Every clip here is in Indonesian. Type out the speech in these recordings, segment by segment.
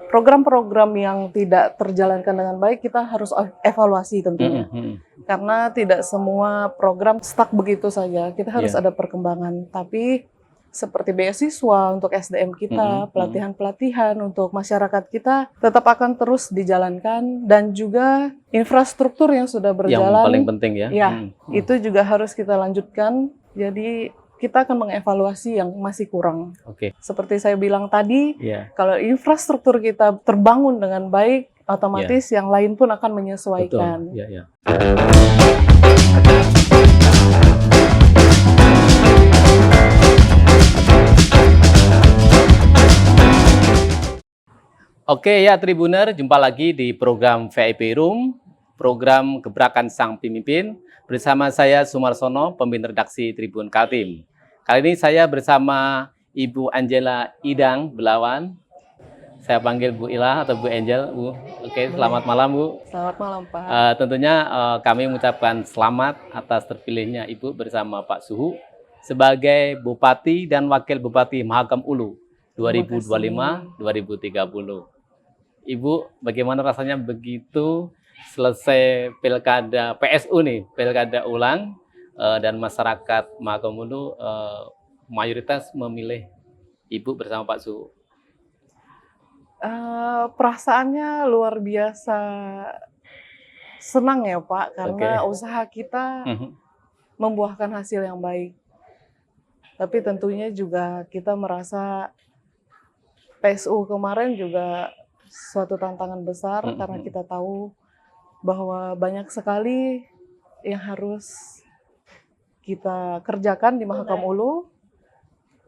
program-program yang tidak terjalankan dengan baik kita harus evaluasi tentunya. Karena tidak semua program stuck begitu saja. Kita harus ada perkembangan. Tapi seperti beasiswa untuk SDM kita, pelatihan-pelatihan untuk masyarakat kita tetap akan terus dijalankan, dan juga infrastruktur yang sudah berjalan. Yang paling penting ya. Itu juga harus kita lanjutkan. Jadi kita akan mengevaluasi yang masih kurang. Seperti saya bilang tadi, kalau infrastruktur kita terbangun dengan baik, otomatis yang lain pun akan menyesuaikan. Oke ya Tribuner, jumpa lagi di program VIP Room, program Gebrakan Sang Pemimpin, bersama saya Sumarsono, pemimpin redaksi Tribun Kaltim. Kali ini saya bersama Ibu Angela Idang Belawan. Saya panggil Bu Ila atau Bu Angel. Bu. Oke, selamat malam Bu. Selamat malam Pak. Tentunya kami mengucapkan selamat atas terpilihnya Ibu bersama Pak Suhu sebagai Bupati dan Wakil Bupati Mahakam Ulu 2025-2030. Ibu, bagaimana rasanya begitu selesai pilkada PSU nih, pilkada ulang, dan masyarakat Mahakam Ulu mayoritas memilih Ibu bersama Pak Suhu? Perasaannya luar biasa senang ya Pak, karena usaha kita membuahkan hasil yang baik. Tapi tentunya juga kita merasa PSU kemarin juga suatu tantangan besar, karena kita tahu bahwa banyak sekali yang harus kita kerjakan di Mahakam Ulu.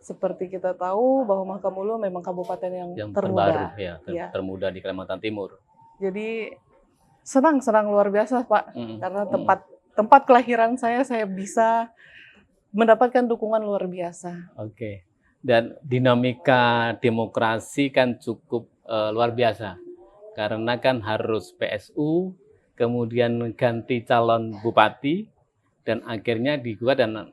Seperti kita tahu bahwa Mahakam Ulu memang kabupaten yang termuda. Termuda di Kalimantan Timur. Jadi senang luar biasa Pak, karena tempat kelahiran saya bisa mendapatkan dukungan luar biasa. Dan dinamika demokrasi kan cukup luar biasa, karena kan harus PSU, kemudian ganti calon bupati, dan akhirnya digugat dan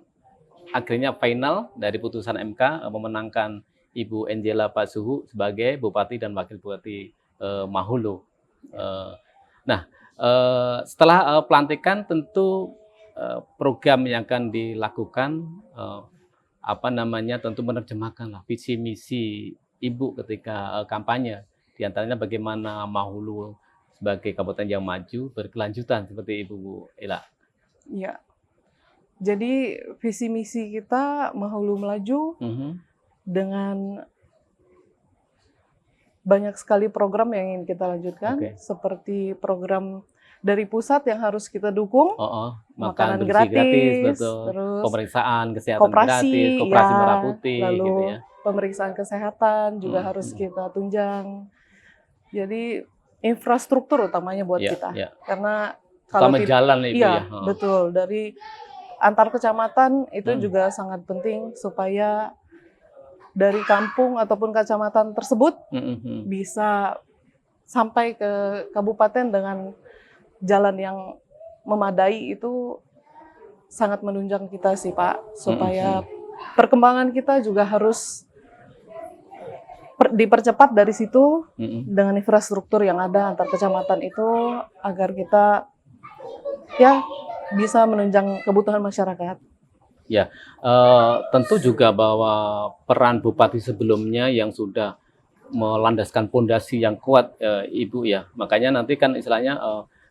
akhirnya final dari putusan MK memenangkan Ibu Angela Pak Suhu sebagai Bupati dan Wakil Bupati Mahulu. Setelah pelantikan tentu program yang akan dilakukan tentu menerjemahkan visi misi Ibu ketika kampanye, diantaranya bagaimana Mahulu sebagai kabupaten yang maju berkelanjutan seperti Ibu Ila. Ya, jadi visi misi kita Mahulu melaju dengan banyak sekali program yang ingin kita lanjutkan, seperti program dari pusat yang harus kita dukung, makanan gratis, terus pemeriksaan kesehatan gratis, koperasi Merah Putih, lalu gitu ya. Pemeriksaan kesehatan juga harus kita tunjang. Jadi infrastruktur utamanya buat kita, karena kalau jalan Ibu betul, dari antar kecamatan itu juga sangat penting supaya dari kampung ataupun kecamatan tersebut bisa sampai ke kabupaten dengan jalan yang memadai. Itu sangat menunjang kita sih Pak, supaya perkembangan kita juga harus dipercepat dari situ dengan infrastruktur yang ada antar kecamatan itu, agar kita bisa menunjang kebutuhan masyarakat. Ya, tentu juga bahwa peran bupati sebelumnya yang sudah melandaskan pondasi yang kuat, Ibu ya. Makanya nanti kan istilahnya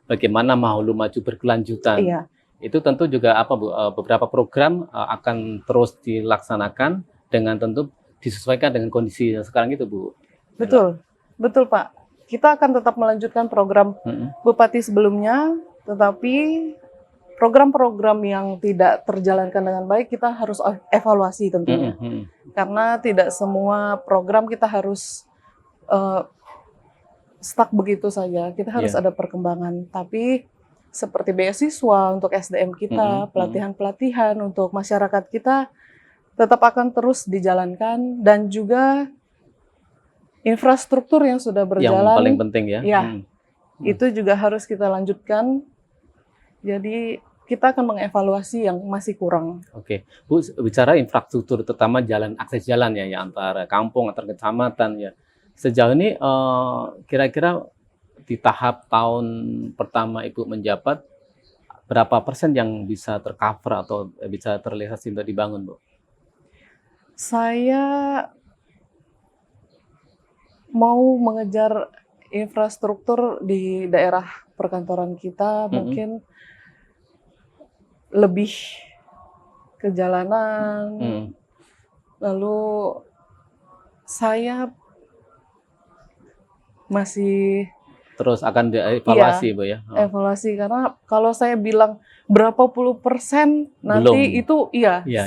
bagaimana Mahulu maju berkelanjutan. Itu tentu juga beberapa program akan terus dilaksanakan dengan tentu disesuaikan dengan kondisi sekarang itu, Bu. Betul Pak. Kita akan tetap melanjutkan program bupati sebelumnya, tetapi program-program yang tidak terjalankan dengan baik kita harus evaluasi tentunya. Karena tidak semua program kita harus stuck begitu saja. Kita harus ada perkembangan. Tapi seperti beasiswa untuk SDM kita, pelatihan-pelatihan untuk masyarakat kita tetap akan terus dijalankan, dan juga infrastruktur yang sudah berjalan. Yang paling penting ya. Itu juga harus kita lanjutkan. Jadi kita akan mengevaluasi yang masih kurang. Bu, bicara infrastruktur, terutama jalan, akses jalan ya antara kampung, antar kecamatan ya. Sejauh ini kira-kira di tahap tahun pertama Ibu menjabat, berapa persen yang bisa tercover atau bisa terrealisasi untuk dibangun, Bu? Saya mau mengejar infrastruktur di daerah perkantoran kita, mungkin lebih ke jalanan. Lalu saya masih terus akan dievaluasi, Bu ya? Evaluasi, karena kalau saya bilang berapa puluh persen nanti itu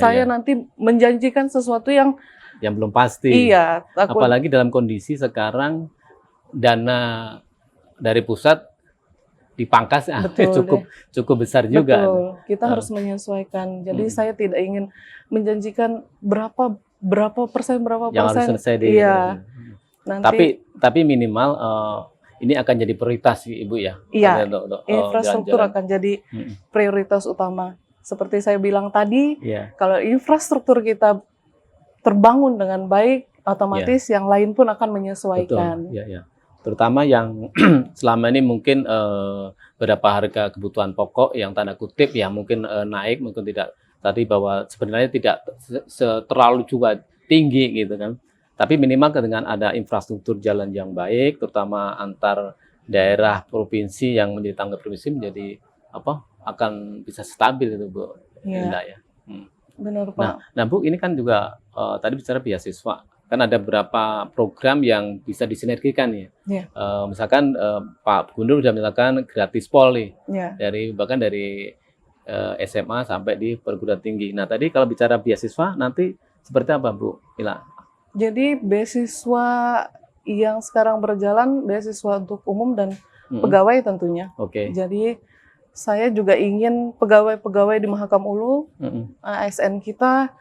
saya nanti menjanjikan sesuatu yang belum pasti. Apalagi dalam kondisi sekarang dana dari pusat dipangkas cukup besar juga. Betul. Kita harus menyesuaikan. Jadi saya tidak ingin menjanjikan berapa persen yang harus selesai nanti. Tapi minimal ini akan jadi prioritas, Ibu ya. Iya. Infrastruktur akan jadi prioritas utama. Seperti saya bilang tadi, kalau infrastruktur kita terbangun dengan baik, otomatis yang lain pun akan menyesuaikan. Betul. Terutama yang selama ini mungkin beberapa harga kebutuhan pokok yang tanda kutip ya mungkin naik, mungkin tidak tadi bahwa sebenarnya tidak terlalu juga tinggi gitu kan. Tapi minimal dengan ada infrastruktur jalan yang baik, terutama antar daerah provinsi yang menjadi tangga provinsi menjadi akan bisa stabil itu, Bu. Ya. Benar, Pak. Nah, Bu, ini kan juga tadi bicara beasiswa. Kan ada beberapa program yang bisa disinergikan ya. Misalkan Pak Gubernur sudah menyatakan gratis pol nih, bahkan dari SMA sampai di perguruan tinggi. Nah, tadi kalau bicara beasiswa nanti seperti apa, Bu Ila? Jadi beasiswa yang sekarang berjalan beasiswa untuk umum dan pegawai tentunya. Jadi saya juga ingin pegawai-pegawai di Mahakam Ulu, ASN kita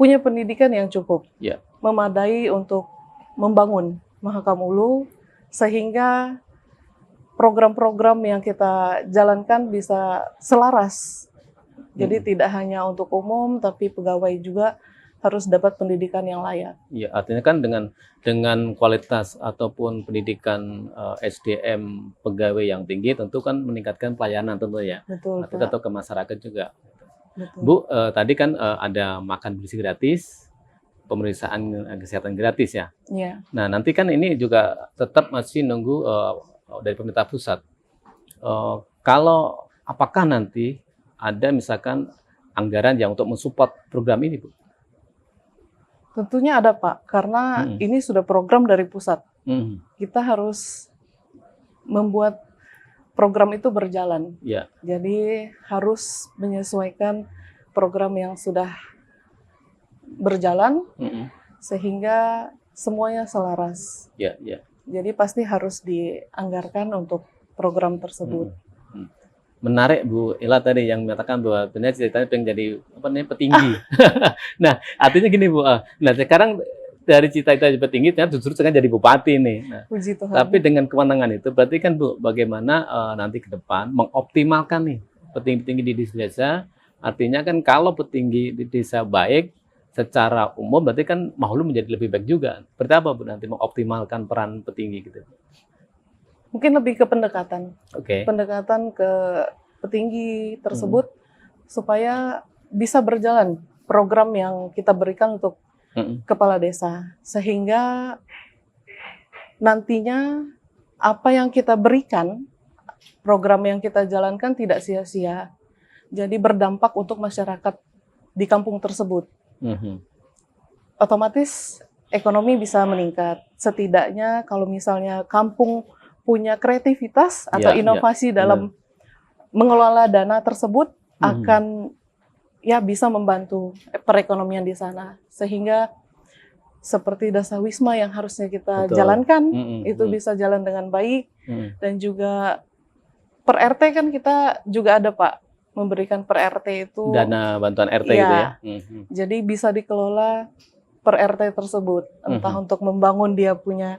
punya pendidikan yang cukup, memadai untuk membangun Mahakam Ulu, sehingga program-program yang kita jalankan bisa selaras. Jadi tidak hanya untuk umum, tapi pegawai juga harus dapat pendidikan yang layak. Iya, artinya kan dengan kualitas ataupun pendidikan SDM pegawai yang tinggi tentu kan meningkatkan pelayanan tentu ya. Betul, Pak. Atau ke masyarakat juga. Betul. Bu, tadi kan ada makan bersih gratis, pemeriksaan kesehatan gratis ya. Iya. Nah, nanti kan ini juga tetap masih nunggu dari pemerintah pusat. Kalau apakah nanti ada misalkan anggaran yang untuk mensupport program ini, Bu? Tentunya ada, Pak, karena ini sudah program dari pusat. Kita harus membuat program itu berjalan. Jadi harus menyesuaikan program yang sudah berjalan sehingga semuanya selaras. Jadi pasti harus dianggarkan untuk program tersebut. Menarik Bu Ila tadi yang mengatakan bahwa benar ceritanya pengen jadi petinggi. Nah, artinya gini Bu. Nah, sekarang dari cita-cita petinggi ternyata justru sekarang jadi bupati nih. Nah, Puji Tuhan. Tapi dengan kewenangan itu berarti kan Bu, bagaimana nanti ke depan mengoptimalkan nih petinggi-petinggi di desa. Artinya kan kalau petinggi di desa baik secara umum berarti kan Mahulu menjadi lebih baik juga. Berarti apa Bu nanti mengoptimalkan peran petinggi gitu? Mungkin lebih ke pendekatan. Oke. Pendekatan ke petinggi tersebut supaya bisa berjalan program yang kita berikan untuk kepala desa. Sehingga nantinya apa yang kita berikan, program yang kita jalankan tidak sia-sia. Jadi berdampak untuk masyarakat di kampung tersebut. Otomatis ekonomi bisa meningkat. Setidaknya kalau misalnya kampung punya kreativitas atau inovasi dalam mengelola dana tersebut akan bisa membantu perekonomian di sana, sehingga seperti Dasa Wisma yang harusnya kita jalankan itu bisa jalan dengan baik. Dan juga per RT kan kita juga ada, Pak, memberikan per RT itu dana bantuan RT gitu ya. Jadi bisa dikelola per RT tersebut, entah untuk membangun dia punya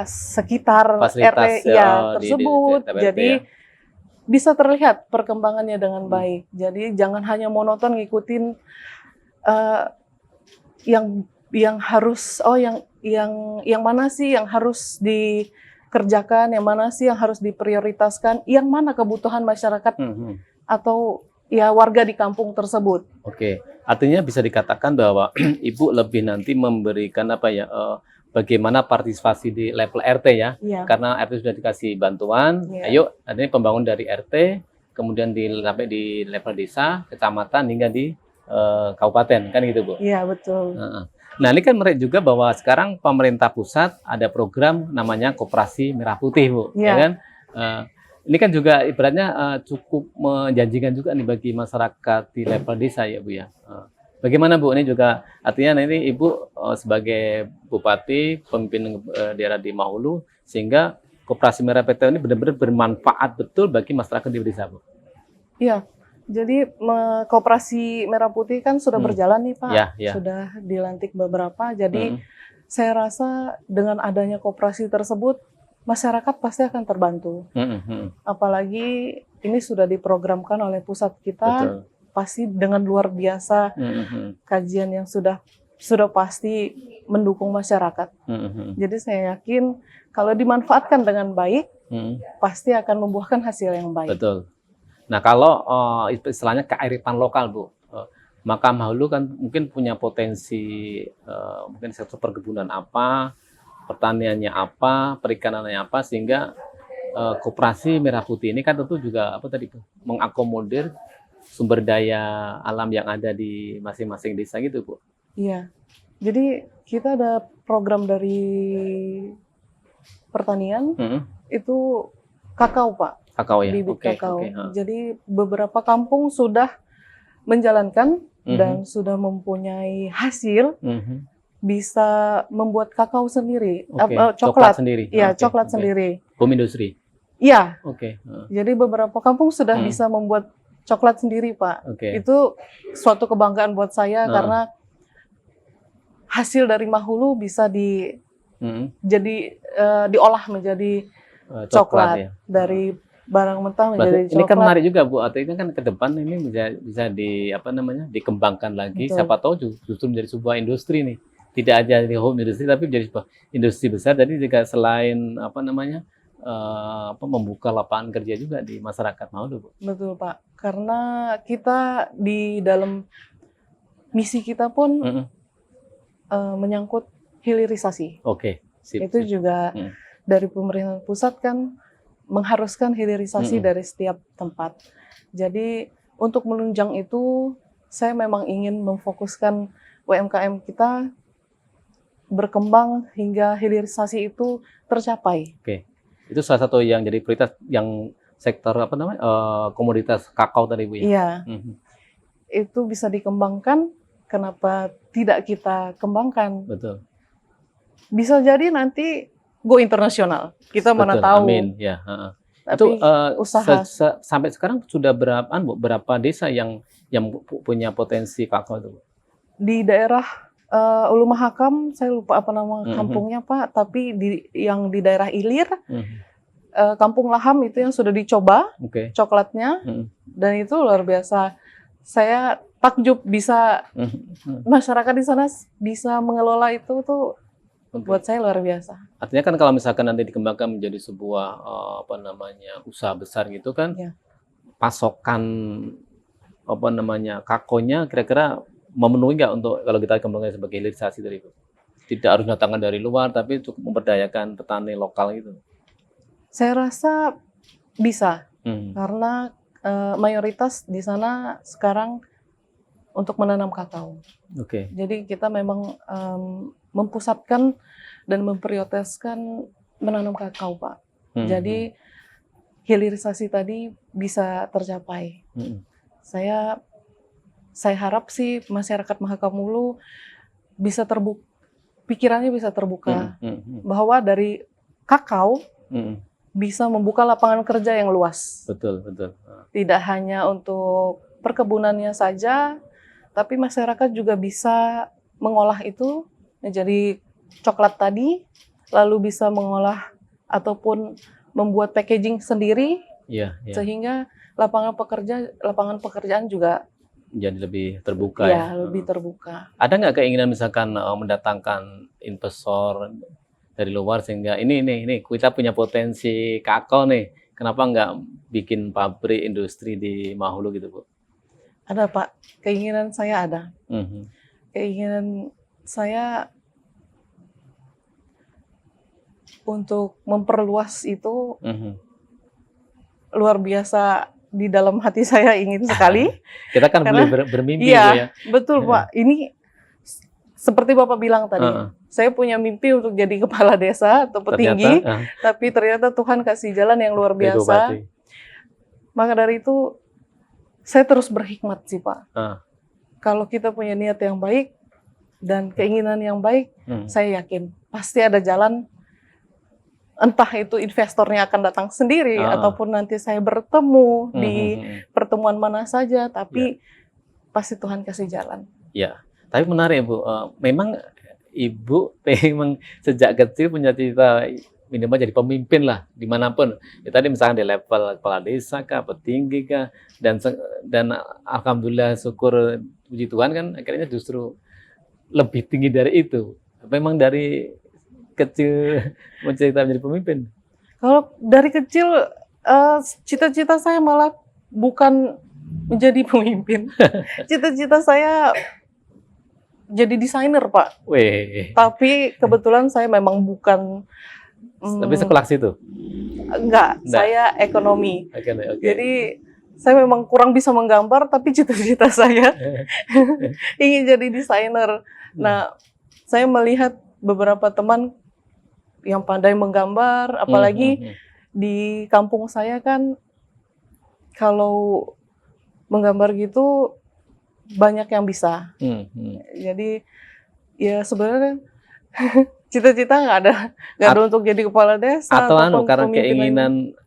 sekitar fasilitas RT tersebut, jadi bisa terlihat perkembangannya dengan baik. Jadi jangan hanya monoton ngikutin yang harus yang mana sih yang harus dikerjakan, yang mana sih yang harus diprioritaskan, yang mana kebutuhan masyarakat atau ya warga di kampung tersebut. Oke, artinya bisa dikatakan bahwa Ibu lebih nanti memberikan apa ya, bagaimana partisipasi di level RT ya, karena RT sudah dikasih bantuan, ayo artinya pembangun dari RT, kemudian sampai di level desa, kecamatan hingga di kabupaten, kan gitu Bu? Iya betul. Nah ini kan menarik juga bahwa sekarang pemerintah pusat ada program namanya Koperasi Merah Putih Bu, ya kan? Ini kan juga ibaratnya cukup menjanjikan juga nih bagi masyarakat di level desa ya Bu ya. Bagaimana Bu, ini juga artinya nanti Ibu sebagai Bupati, pemimpin daerah di Mahulu, sehingga Koperasi Merah Putih ini benar-benar bermanfaat betul bagi masyarakat di desa Bu. Iya, jadi Koperasi Merah Putih kan sudah berjalan nih Pak, sudah dilantik beberapa, jadi saya rasa dengan adanya koperasi tersebut, masyarakat pasti akan terbantu. Apalagi ini sudah diprogramkan oleh pusat kita, pasti dengan luar biasa kajian yang sudah pasti mendukung masyarakat. Jadi saya yakin kalau dimanfaatkan dengan baik, pasti akan membuahkan hasil yang baik. Betul. Nah kalau istilahnya kearifan lokal Bu, maka Mahulu kan mungkin punya potensi mungkin sektor perkebunan apa, pertaniannya apa, perikanannya apa, sehingga Koperasi Merah Putih ini kan tentu juga apa tadi mengakomodir sumber daya alam yang ada di masing-masing desa gitu Bu. Iya, jadi kita ada program dari pertanian itu kakao Pak. Kakao ya? Bibit kakao. Jadi beberapa kampung sudah menjalankan dan sudah mempunyai hasil, bisa membuat kakao sendiri, coklat sendiri. Ya, coklat sendiri. Home industry. Iya. Jadi beberapa kampung sudah bisa membuat coklat sendiri, Pak. Itu suatu kebanggaan buat saya karena hasil dari Mahulu bisa diolah menjadi coklat dari barang mentah menjadi coklat. Ini kan menarik juga Bu, artinya kan ke depan ini bisa dikembangkan lagi. Betul. Siapa tahu justru menjadi sebuah industri nih. Tidak aja di home industry tapi menjadi sebuah industri besar. Jadi juga selain membuka lapangan kerja juga di masyarakat Mahulu Bu. Betul Pak, karena kita di dalam misi kita pun menyangkut hilirisasi. Itu juga dari pemerintah pusat kan mengharuskan hilirisasi dari setiap tempat. Jadi untuk menunjang itu, saya memang ingin memfokuskan UMKM kita berkembang hingga hilirisasi itu tercapai. Itu salah satu yang jadi prioritas yang sektor komoditas kakao tadi Bu ya. Iya. Itu bisa dikembangkan, kenapa tidak kita kembangkan? Betul. Bisa jadi nanti go internasional. Kita mana tahu. Amin. Ya. Tapi itu usaha sampai sekarang sudah berapa desa yang punya potensi kakao itu? Di daerah Ulu Mahakam, saya lupa apa nama kampungnya Pak, tapi yang di daerah Ilir, Kampung Laham itu yang sudah dicoba coklatnya, dan itu luar biasa. Saya takjub bisa masyarakat di sana bisa mengelola itu tuh. Buat saya luar biasa. Artinya kan kalau misalkan nanti dikembangkan menjadi sebuah usaha besar gitu kan, pasokan kakonya kira-kira memenuhi nggak untuk kalau kita kembangkan sebagai hilirisasi dari itu? Tidak harus datangkan dari luar, tapi cukup memberdayakan petani lokal gitu. Saya rasa bisa, karena mayoritas di sana sekarang untuk menanam kakao. Jadi kita memang mempusatkan dan memprioritaskan menanam kakao, Pak. Jadi hilirisasi tadi bisa tercapai. Saya harap sih masyarakat Mahakamulu bisa pikirannya bisa terbuka bahwa dari kakao bisa membuka lapangan kerja yang luas. Betul. Tidak hanya untuk perkebunannya saja, tapi masyarakat juga bisa mengolah itu menjadi coklat tadi, lalu bisa mengolah ataupun membuat packaging sendiri, sehingga lapangan pekerjaan juga Jadi lebih terbuka Ya, ya. lebih terbuka. Ada nggak keinginan misalkan mendatangkan investor dari luar sehingga ini kita punya potensi kakao nih, kenapa nggak bikin pabrik industri di Mahulu gitu, Bu? Ada Pak, keinginan saya ada. Mhm. Keinginan saya untuk memperluas itu Mhm. luar biasa, di dalam hati saya ingin sekali. Kita kan Karena boleh bermimpi, Bu, iya, ya. betul Pak. Ini seperti Bapak bilang tadi, Heeh. saya punya mimpi untuk jadi kepala desa atau petinggi, tapi ternyata Tuhan kasih jalan yang luar jadi biasa. bupati. Maka dari itu, saya terus berhikmat sih Pak. Ah. Kalau kita punya niat yang baik dan keinginan yang baik, saya yakin pasti ada jalan. Entah itu investornya akan datang sendiri, ataupun nanti saya bertemu di pertemuan mana saja, tapi pasti Tuhan kasih jalan. Ya, tapi menarik Bu, memang Ibu memang sejak kecil punya cita minimal jadi pemimpin lah dimanapun. Ya, tadi misalnya di level kepala desa kah, petinggi kah, dan alhamdulillah syukur puji Tuhan kan akhirnya justru lebih tinggi dari itu. Memang dari kecil mencita menjadi pemimpin. Kalau dari kecil cita-cita saya malah bukan menjadi pemimpin. Cita-cita saya jadi desainer, Pak. Weh. Tapi kebetulan saya memang bukan. Tapi sekolah situ? Enggak, saya ekonomi. Okay. Jadi saya memang kurang bisa menggambar, tapi cita-cita saya ingin jadi desainer. Nah, saya melihat beberapa teman yang pandai menggambar, apalagi di kampung saya kan kalau menggambar gitu banyak yang bisa. Jadi ya sebenarnya cita-cita nggak ada untuk jadi kepala desa atau karena keinginan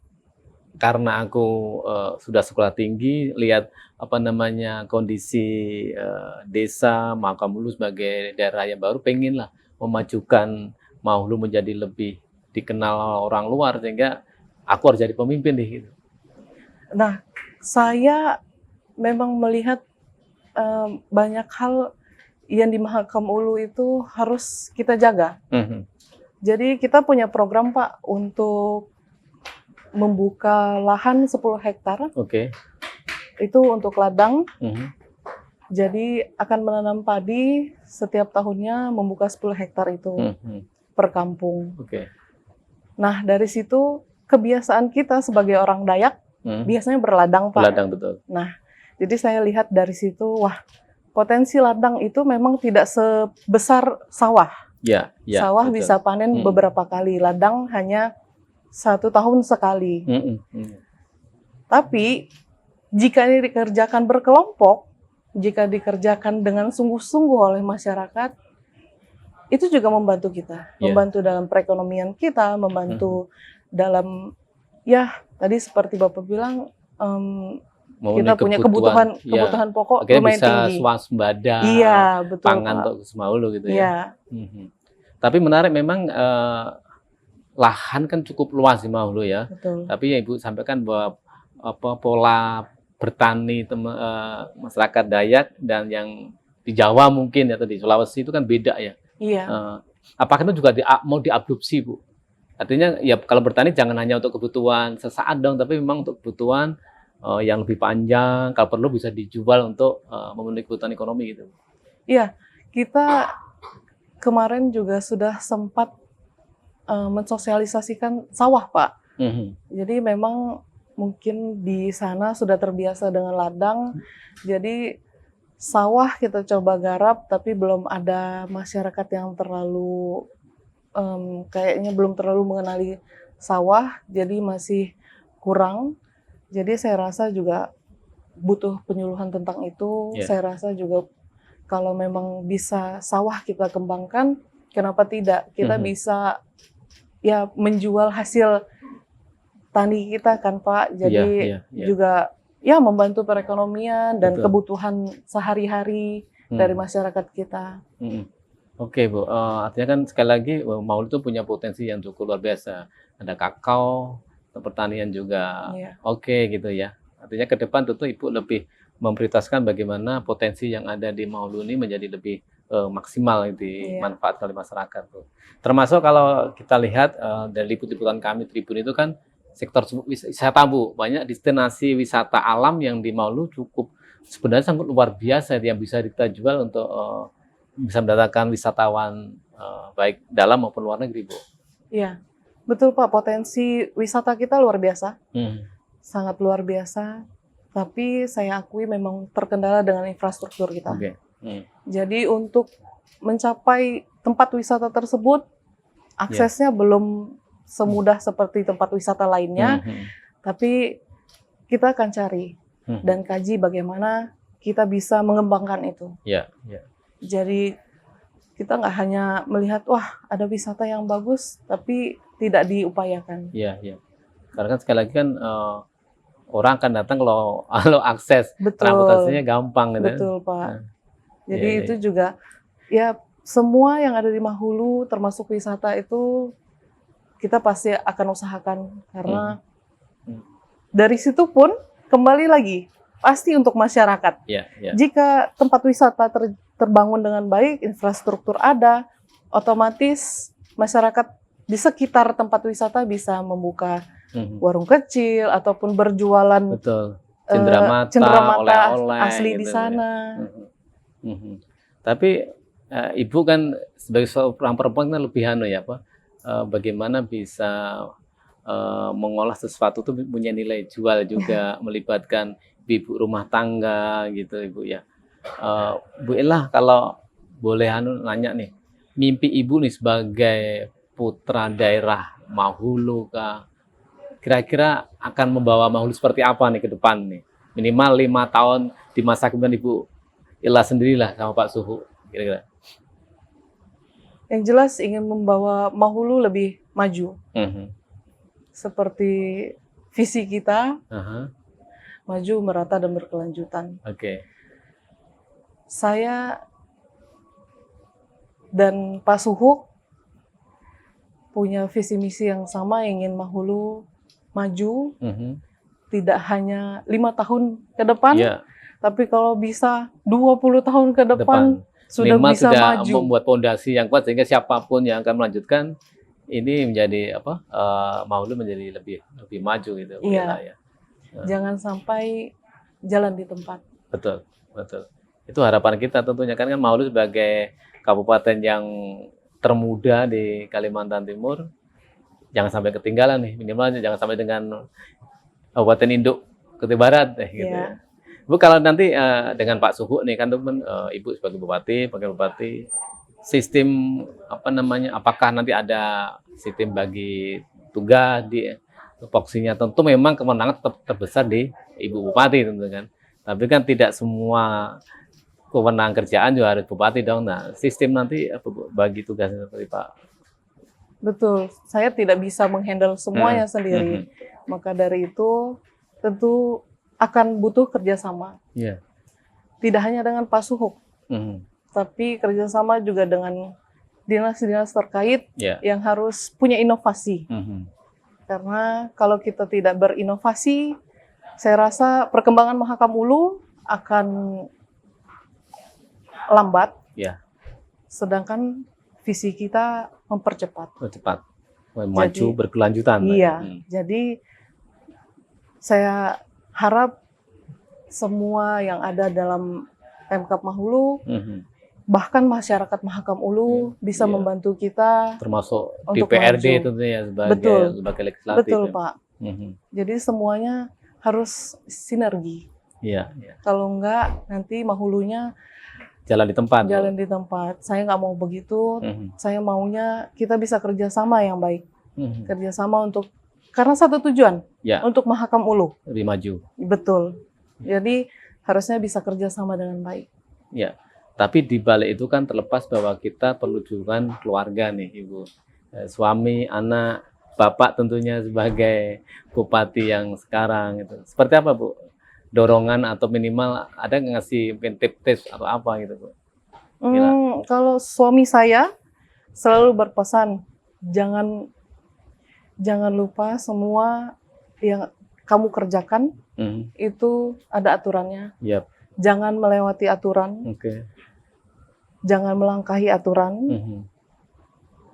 karena aku sudah sekolah tinggi, lihat kondisi desa Mahulu sebagai daerah yang baru, pengenlah memajukan Mahulu menjadi lebih dikenal orang luar, sehingga aku harus jadi pemimpin deh gitu. Nah, saya memang melihat banyak hal yang di Mahakam Ulu itu harus kita jaga. Jadi kita punya program Pak untuk membuka lahan 10 hektar. Itu untuk ladang. Jadi akan menanam padi setiap tahunnya, membuka 10 hektar itu per kampung. Nah, dari situ kebiasaan kita sebagai orang Dayak biasanya berladang, Pak. Berladang, betul. Nah, jadi saya lihat dari situ, wah, potensi ladang itu memang tidak sebesar sawah. Sawah betul. Bisa panen beberapa kali, ladang hanya 1 tahun sekali. Tapi jika ini dikerjakan berkelompok, jika dikerjakan dengan sungguh-sungguh oleh masyarakat, itu juga membantu kita, membantu dalam perekonomian kita, membantu dalam, ya tadi seperti Bapak bilang, kita punya kebutuhan pokok lumayan bisa tinggi. Swasembada, betul, pangan Pak. untuk Mahulu gitu ya. Tapi menarik memang lahan kan cukup luas di Mahulu ya. Betul. Tapi yang Ibu sampaikan bahwa pola bertani masyarakat Dayak dan yang di Jawa mungkin atau di Sulawesi itu kan beda ya. Apakah itu juga mau diadopsi, Bu? Artinya ya kalau bertani jangan hanya untuk kebutuhan sesaat dong, tapi memang untuk kebutuhan yang lebih panjang, kalau perlu bisa dijual untuk memenuhi kebutuhan ekonomi gitu. Iya, kita kemarin juga sudah sempat mensosialisasikan sawah, Pak. Jadi memang mungkin di sana sudah terbiasa dengan ladang, jadi sawah kita coba garap, tapi belum ada masyarakat yang terlalu kayaknya belum terlalu mengenali sawah, jadi masih kurang. Jadi saya rasa juga butuh penyuluhan tentang itu. Saya rasa juga kalau memang bisa sawah kita kembangkan, kenapa tidak? Kita bisa ya menjual hasil tani kita kan Pak. Jadi juga ya membantu perekonomian dan kebutuhan sehari-hari dari masyarakat kita. Oke, Bu, artinya kan sekali lagi Mahulu itu punya potensi yang cukup luar biasa. Ada kakao, pertanian juga oke gitu ya. Artinya ke depan tentu Ibu lebih memprioritaskan bagaimana potensi yang ada di Mahulu ini menjadi lebih maksimal dimanfaatkan oleh masyarakat tuh. Termasuk kalau kita lihat dari liput-liputan kami Tribun itu kan sektor wisata Bu, banyak destinasi wisata alam yang di Mahulu cukup sebenarnya sangat luar biasa yang bisa kita jual untuk bisa mendatangkan wisatawan baik dalam maupun luar negeri Bu. Iya, betul Pak, potensi wisata kita luar biasa, sangat luar biasa. Tapi saya akui memang terkendala dengan infrastruktur kita. Jadi untuk mencapai tempat wisata tersebut, aksesnya belum semudah seperti tempat wisata lainnya. Tapi kita akan cari dan kaji bagaimana kita bisa mengembangkan itu. Jadi kita nggak hanya melihat, wah ada wisata yang bagus, tapi tidak diupayakan. Karena kan sekali lagi kan orang akan datang kalau akses transportasinya gampang. Betul Pak. Jadi itu juga ya semua yang ada di Mahulu termasuk wisata itu kita pasti akan usahakan karena dari situ pun kembali lagi pasti untuk masyarakat. Jika tempat wisata terbangun dengan baik, infrastruktur ada, otomatis masyarakat di sekitar tempat wisata bisa membuka warung kecil ataupun berjualan cenderamata oleh-oleh asli gitu, di sana. Tapi Ibu kan sebagai seorang perempuan kan lebih bagaimana bisa mengolah sesuatu itu punya nilai jual juga melibatkan ibu rumah tangga gitu Ibu ya. Bu Ella kalau boleh nanya nih, mimpi Ibu nih sebagai putra daerah Mahulu kira-kira akan membawa Mahulu seperti apa nih ke depan nih? Minimal 5 tahun di masa kemudian Ibu Ella sendirilah sama Pak Suhu kira-kira. Yang jelas ingin membawa Mahulu lebih maju. Seperti visi kita, maju, merata, dan berkelanjutan. Saya dan Pak Suhu punya visi misi yang sama, ingin Mahulu maju, tidak hanya 5 tahun ke depan, tapi kalau bisa 20 tahun ke depan sudah bisa maju. Membuat fondasi yang kuat sehingga siapapun yang akan melanjutkan ini menjadi Mahulu menjadi lebih maju gitu. Jangan sampai jalan di tempat. Betul. Itu harapan kita tentunya kan Mahulu sebagai kabupaten yang termuda di Kalimantan Timur jangan sampai ketinggalan nih, minimal jangan sampai dengan Kabupaten Induk Kutai Barat gitu. Bu, kalau nanti dengan Pak Suhu nih kan teman Ibu sebagai bupati, wakil bupati, sistem apakah nanti ada sistem bagi tugas di tupoksinya? Tentu memang kewenangan tetap terbesar di Ibu Bupati tentu kan. Tapi kan tidak semua kewenangan kerjaan juga harus bupati dong. Nah, sistem nanti bagi tugasnya seperti Pak. Betul, saya tidak bisa menghandle semuanya sendiri. Maka dari itu tentu akan butuh kerjasama. Tidak hanya dengan Pak Suhu, tapi kerjasama juga dengan dinas-dinas terkait yang harus punya inovasi. Karena kalau kita tidak berinovasi, saya rasa perkembangan Mahakam Ulu akan lambat. Sedangkan visi kita mempercepat. Maju berkelanjutan. Jadi saya harap semua yang ada dalam Pemkab Mahulu, bahkan masyarakat Mahakam Ulu bisa membantu kita. Termasuk DPRD tentunya sebagai legislatif. Betul Pak. Jadi semuanya harus sinergi. Kalau enggak nanti Mahulunya jalan di tempat. Saya nggak mau begitu. Saya maunya kita bisa kerjasama yang baik. Kerjasama karena satu tujuan, untuk Mahakam Ulu lebih maju. Betul. Jadi harusnya bisa kerjasama dengan baik. Tapi di balik itu kan terlepas bahwa kita perlu dukungan keluarga nih Ibu, suami, anak, Bapak tentunya sebagai bupati yang sekarang itu. Seperti apa Bu? Dorongan atau minimal ada ngasih tips atau apa gitu Bu? Kalau suami saya selalu berpesan jangan lupa semua yang kamu kerjakan itu ada aturannya. Yep. Jangan melewati aturan, jangan melangkahi aturan.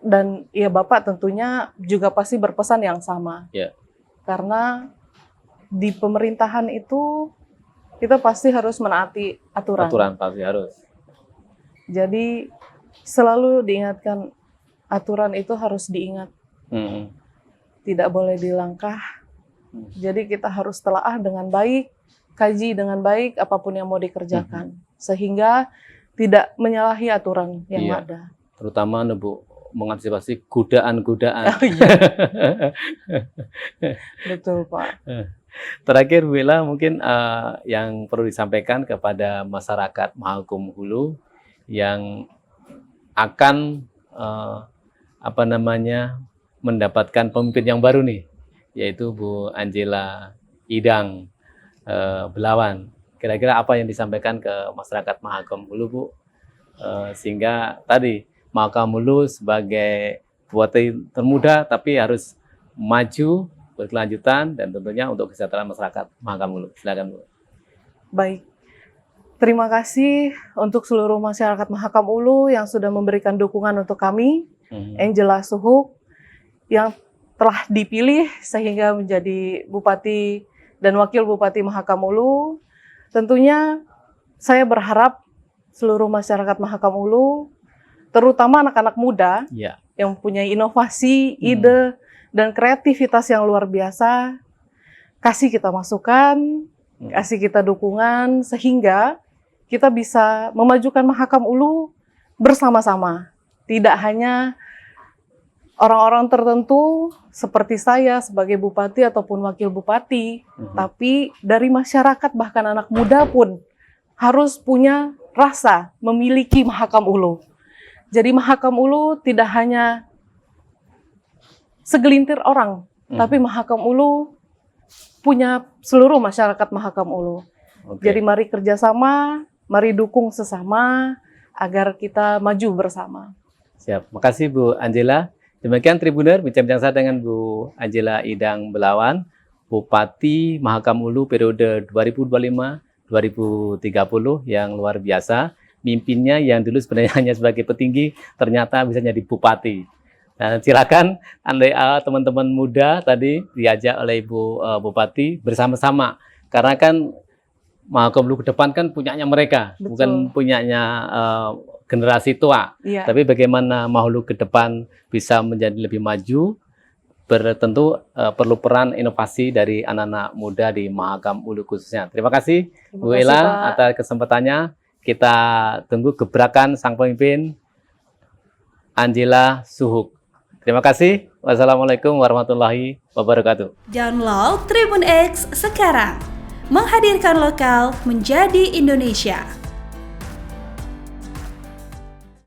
Dan ya Bapak tentunya juga pasti berpesan yang sama. Karena di pemerintahan itu kita pasti harus menaati aturan. Aturan pasti harus. Jadi selalu diingatkan, aturan itu harus diingat. Tidak boleh dilangkah. Jadi kita harus telaah dengan baik, kaji dengan baik apapun yang mau dikerjakan. Sehingga tidak menyalahi aturan yang ada. Terutama Bu, mengantisipasi godaan-godaan. Betul Pak. Terakhir Bu Ella, mungkin yang perlu disampaikan kepada masyarakat Mahakom Hulu yang akan mendapatkan pemimpin yang baru nih, yaitu Bu Angela Idang Belawan. Kira-kira apa yang disampaikan ke masyarakat Mahakom Hulu, Bu? Sehingga tadi Mahakam Hulu sebagai bupati termuda tapi harus maju, berkelanjutan, dan tentunya untuk kesejahteraan masyarakat Mahakam Hulu. Silakan Bu. Baik. Terima kasih untuk seluruh masyarakat Mahakam Hulu yang sudah memberikan dukungan untuk kami, Angela Suhuk, yang telah dipilih sehingga menjadi Bupati dan Wakil Bupati Mahakam Hulu. Tentunya saya berharap seluruh masyarakat Mahakam Hulu, terutama anak-anak muda yang mempunyai inovasi, ide, dan kreativitas yang luar biasa, kasih kita masukan, kasih kita dukungan, sehingga kita bisa memajukan Mahakam Hulu bersama-sama. Tidak hanya orang-orang tertentu seperti saya sebagai bupati ataupun wakil bupati, tapi dari masyarakat bahkan anak muda pun harus punya rasa memiliki Mahakam Hulu. Jadi Mahakam Hulu tidak hanya segelintir orang, tapi Mahakam Hulu punya seluruh masyarakat Mahakam Hulu. Jadi mari kerjasama, mari dukung sesama agar kita maju bersama. Siap, makasih Bu Angela. Demikian Tribuner, bincang-bincang saya dengan Bu Angela Idang Belawan, Bupati Mahakam Hulu periode 2025-2030 yang luar biasa. Mimpinnya yang dulu sebenarnya hanya sebagai petinggi, ternyata bisa jadi bupati. Nah, silakan teman-teman muda tadi diajak oleh Ibu Bupati bersama-sama. Karena kan Mahakam Hulu ke depan kan punyanya mereka, bukan punyanya generasi tua. Tapi bagaimana Mahulu ke depan bisa menjadi lebih maju, tentu perlu peran inovasi dari anak-anak muda di Mahakam Hulu khususnya. Terima kasih Bu Ella atas kesempatannya. Kita tunggu gebrakan sang pemimpin Angela Suhuk. Terima kasih. Wassalamualaikum warahmatullahi wabarakatuh. Download Tribun X sekarang. Menghadirkan lokal menjadi Indonesia.